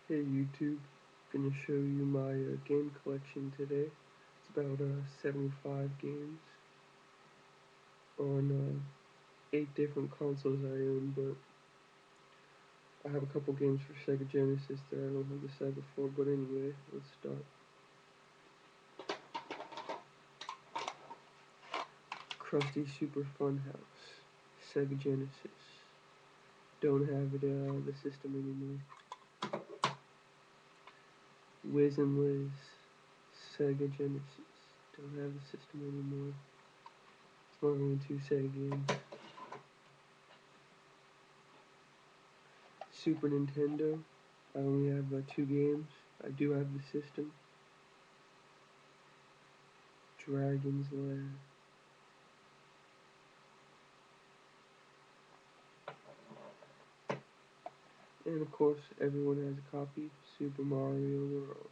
Hey YouTube, gonna show you my game collection today. It's about 75 games on 8 different consoles I own, but I have a couple games for Sega Genesis that I don't have the Sega for, but anyway, let's start. Krusty Super Funhouse, Sega Genesis. Don't have it the system anymore. Wiz and Liz, Sega Genesis. Don't have the system anymore. It's my only 2 Sega games. Super Nintendo, I only have 2 games. I do have the system. Dragon's Lair. And of course, everyone has a copy, Super Mario World.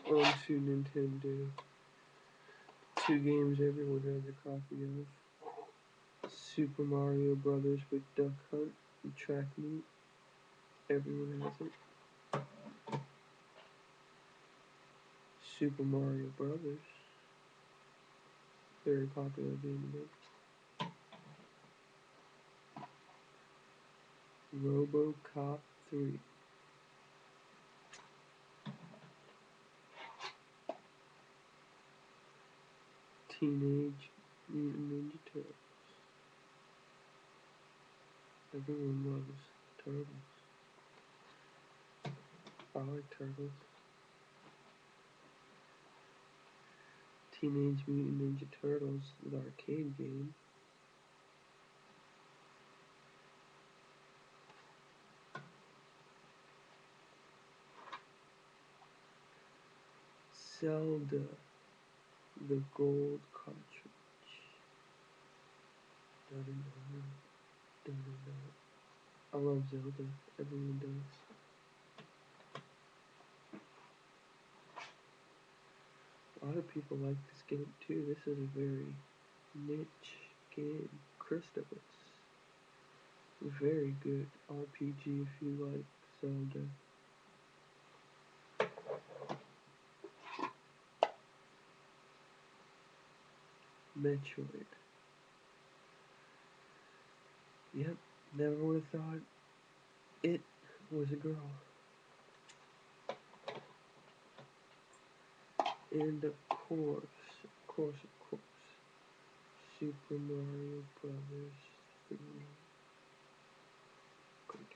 On to Nintendo. 2 games everyone has a copy of. Super Mario Brothers with Duck Hunt and Track Meet. Everyone has it. Super Mario Brothers. Very popular game again. RoboCop 3. Teenage Mutant Ninja Turtles. Everyone loves turtles. I like turtles. Teenage Mutant Ninja Turtles, the arcade game. Zelda, the gold cartridge. Da-da-da, da-da-da. I love Zelda. Everyone does. A lot of people like this game too. This is a very niche game. Crystals. Very good RPG if you like Zelda. Metroid. Yep, never would have thought it was a girl. And of course, Super Mario Brothers 3. Good.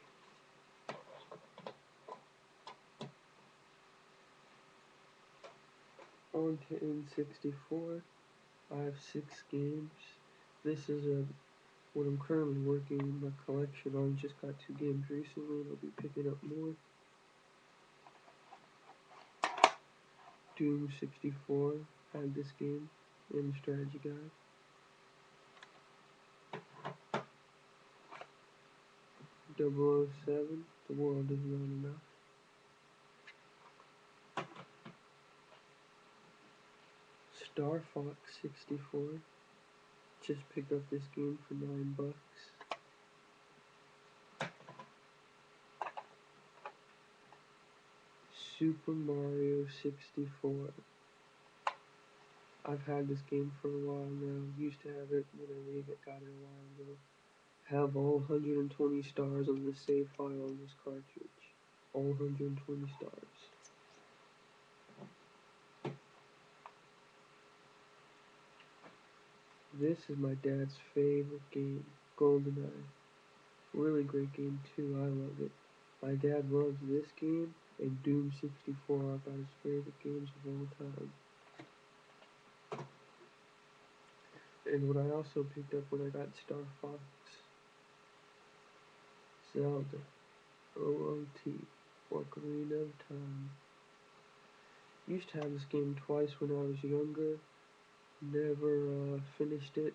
On to N64. I have 6 games. This is what I'm currently working my collection on. Just got 2 games recently and I'll be picking up more. Doom 64. Had this game and strategy guide. .007. The world is not enough. Star Fox 64. Just picked up this game for $9. Super Mario 64. I've had this game for a while now. Used to have it when I got it a while ago. Have all 120 stars on the save file on this cartridge. All 120 stars. This is my dad's favorite game, GoldenEye. Really great game too, I love it. My dad loves this game and Doom 64 are about his favorite games of all time. And what I also picked up when I got Star Fox, Zelda, OOT, Ocarina of Time. Used to have this game twice when I was younger. Never finished it.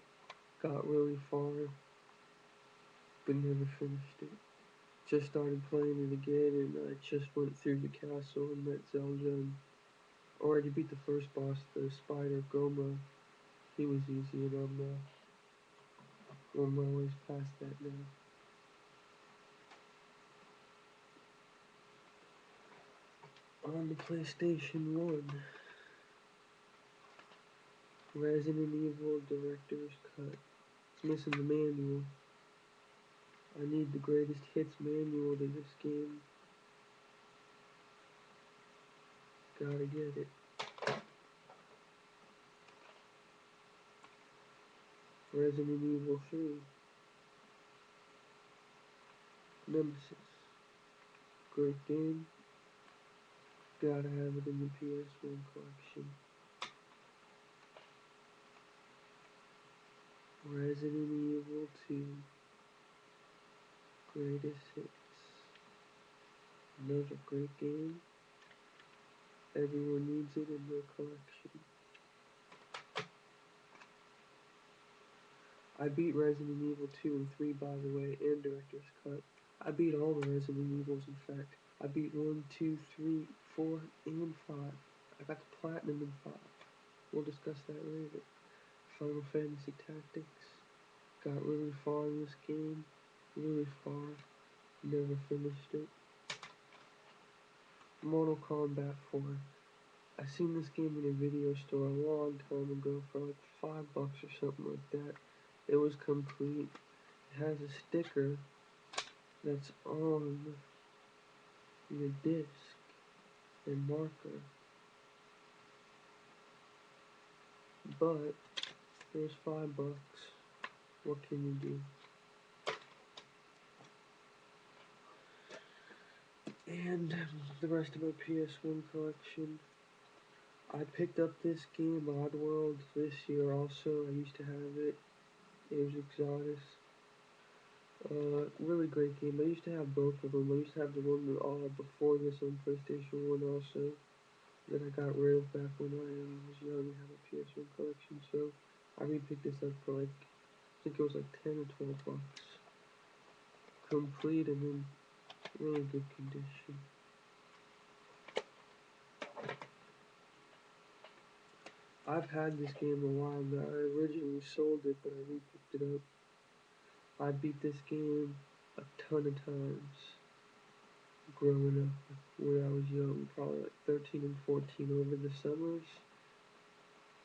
Got really far, but never finished it. Just started playing it again, and I just went through the castle and met Zelda. And already beat the first boss, the Spider Goma. He was easy enough now. I'm always past that now. On the PlayStation 1, Resident Evil Director's Cut. It's missing the manual. I need the greatest hits manual to this game. Gotta get it. Resident Evil 3. Nemesis. Great game. Gotta have it in the PS1 collection. Resident Evil 2. Greatest hits. Another great game. Everyone needs it in their collection. I beat Resident Evil 2 and 3, by the way, and Director's Cut. I beat all the Resident Evils, in fact. I beat 1, 2, 3, 4, and 5. I got the Platinum in 5. We'll discuss that later. Final Fantasy Tactics. Got really far in this game. Really far. Never finished it. Mortal Kombat 4. I seen this game in a video store a long time ago for like $5 or something like that. It was complete. It has a sticker that's on your disc and marker, but it was $5. What can you do? And the rest of my PS1 collection. I picked up this game, Oddworld, this year also. I used to have it. It was Exodus. Really great game. I used to have both of them. I used to have the one before this on PlayStation 1 also, that I got rid of back when I was young and had a PS1 collection. So I re-picked this up for like, I think it was like 10 or $12. Complete and in really good condition. I've had this game a while now. I originally sold it, but I re-picked it up. I beat this game a ton of times growing up when I was young, probably like 13 and 14 over the summers.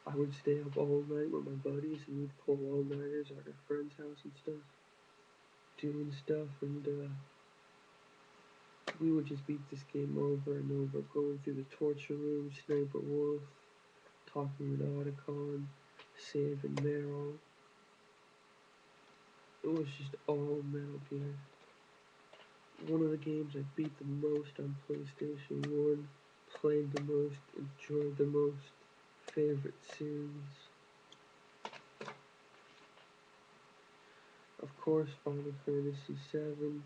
I would stay up all night with my buddies and we'd pull all-nighters at our friend's house and stuff, doing stuff, and we would just beat this game over and over, going through the torture room, Sniper Wolf, talking with Otacon, saving Meryl. It was just all Metal Gear. One of the games I beat the most on PlayStation 1, played the most, enjoyed the most, favorite series. Of course, Final Fantasy VII.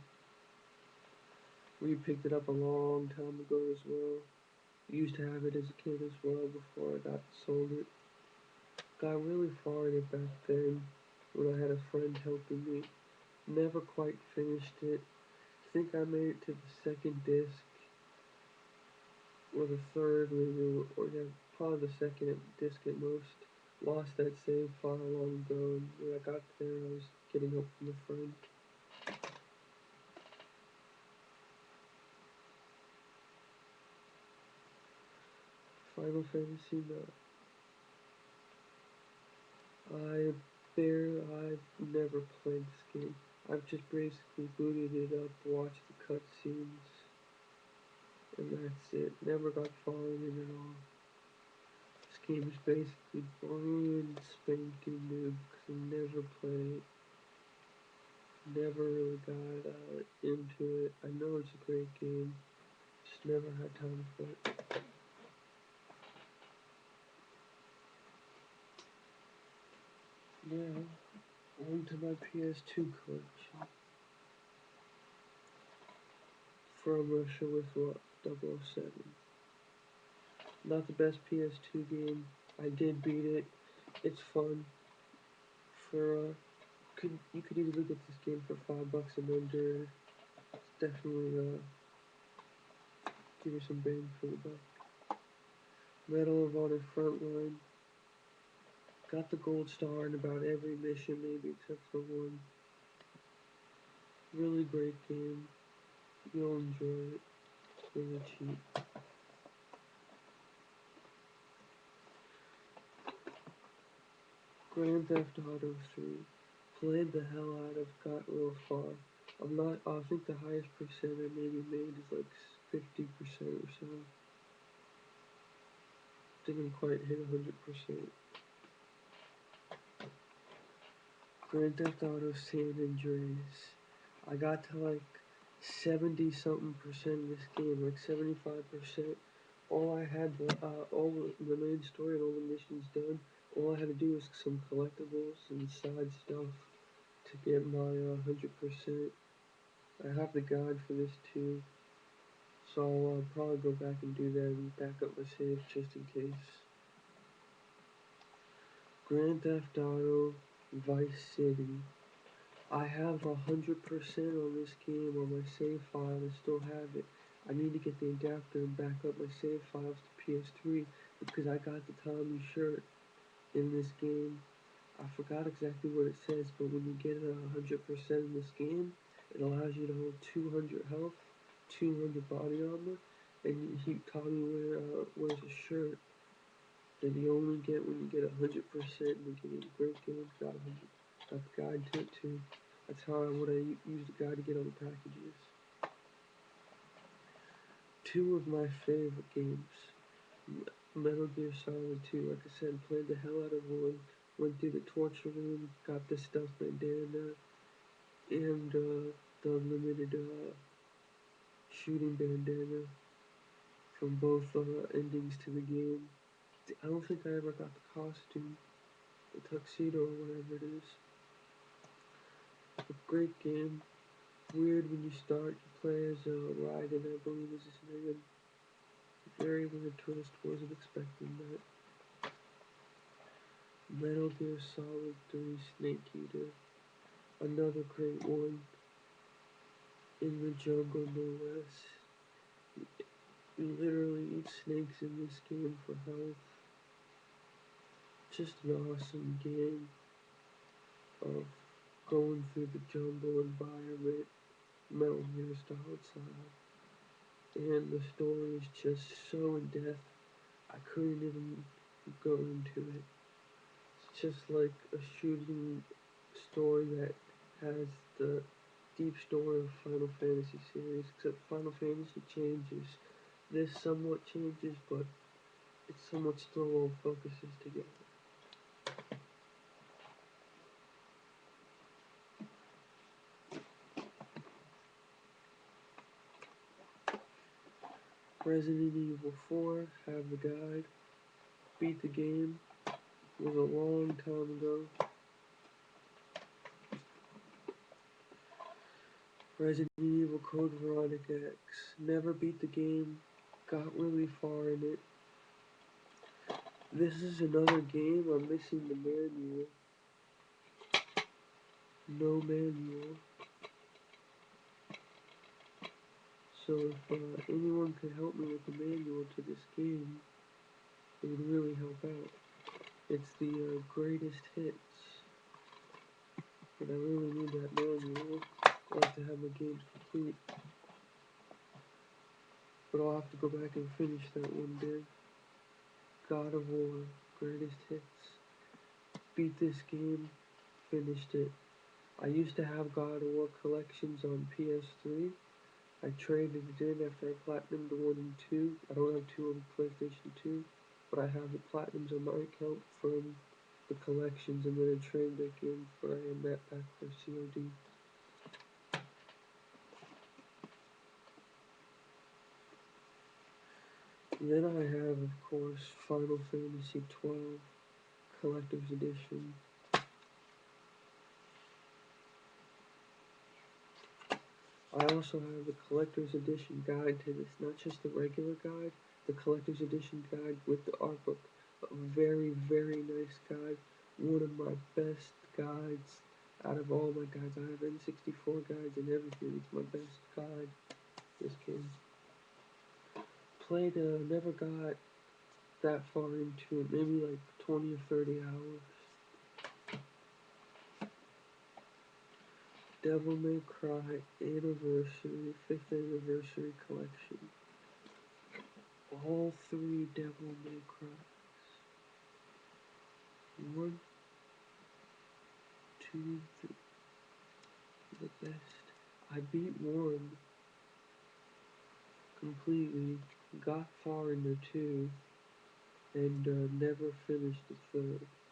We picked it up a long time ago as well. Used to have it as a kid as well before I got sold it. Got really far in it back then when I had a friend helping me. Never quite finished it. Think I made it to the second disc or the third maybe, or yeah, probably the second disc at most. Lost that save file long ago, and when I got there I was getting help from a friend. Final Fantasy 9. I've never played this game. I've just basically booted it up, watched the cutscenes, and that's it. Never got far in it at all. This game is basically brand spanking new because I never played it. Never really got into it. I know it's a great game, just never had time for it. Now, on to my PS2 collection. From Russia with what? 007. Not the best PS2 game. I did beat it. It's fun. For you could easily get this game for $5 and under. It's definitely give you some bang for the buck. Medal of Honor Frontline. Got the gold star in about every mission, maybe except for one. Really great game. You'll enjoy it. Really cheap. Grand Theft Auto 3. Played the hell out of, got real far. I think the highest percent I maybe made is like 50% or so. Didn't quite hit 100%. Grand Theft Auto San Andreas. I got to like 70 something percent of this game, like 75%. All I had, all the main story and all the missions done. All I had to do was some collectibles and side stuff to get my 100%. I have the guide for this too, so I'll probably go back and do that and back up my save just in case. Grand Theft Auto Vice City. I have 100% on this game on my save file. I still have it. I need to get the adapter and back up my save files to PS3 because I got the Tommy shirt in this game. I forgot exactly what it says, but when you get 100% in this game, it allows you to hold 200 health, 200 body armor, and Tommy wears a shirt that you only get when you get 100% in the game. Great game, got 100. Got the guide to it too. That's how I use the guide to get all the packages. Two of my favorite games. Metal Gear Solid 2, like I said, played the hell out of one. Went through the torture room, got the stealth bandana, and the unlimited shooting bandana from both endings to the game. I don't think I ever got the costume, the tuxedo or whatever it is. A great game. Weird when you start, you play as Raiden, I believe is his name. Very weird twist, wasn't expecting that. Metal Gear Solid 3 Snake Eater. Another great one. In the jungle, no less. You literally eat snakes in this game for health. Just an awesome game of going through the jungle environment, Metal Gear Solid style. And the story is just so in depth, I couldn't even go into it. It's just like a shooting story that has the deep story of Final Fantasy series, except Final Fantasy changes. This somewhat changes, but it somewhat still all focuses together. Resident Evil 4, have the guide, beat the game, was a long time ago. Resident Evil Code Veronica X, never beat the game, got really far in it. This is another game I'm missing the manual. No manual. So if anyone could help me with the manual to this game, it would really help out. It's the greatest hits, but I really need that manual. I like to have my games complete. But I'll have to go back and finish that one day. God of War, greatest hits. Beat this game, finished it. I used to have God of War collections on PS3. I traded it in after I platinumed 1 and 2. I don't have 2 on PlayStation 2, but I have the platinums on my account from the collections, and then I traded back in for that back for COD. Then I have, of course, Final Fantasy 12 Collector's Edition. I also have the collector's edition guide to this, not just the regular guide, the collector's edition guide with the art book. A very, very nice guide. One of my best guides out of all my guides. I have N64 guides and everything. It's my best guide, this game. Played, never got that far into it, maybe like 20 or 30 hours. Devil May Cry Anniversary, 5th Anniversary Collection. All three Devil May Cry. One, two, three. The best. I beat one completely, got far into two, and never finished the third.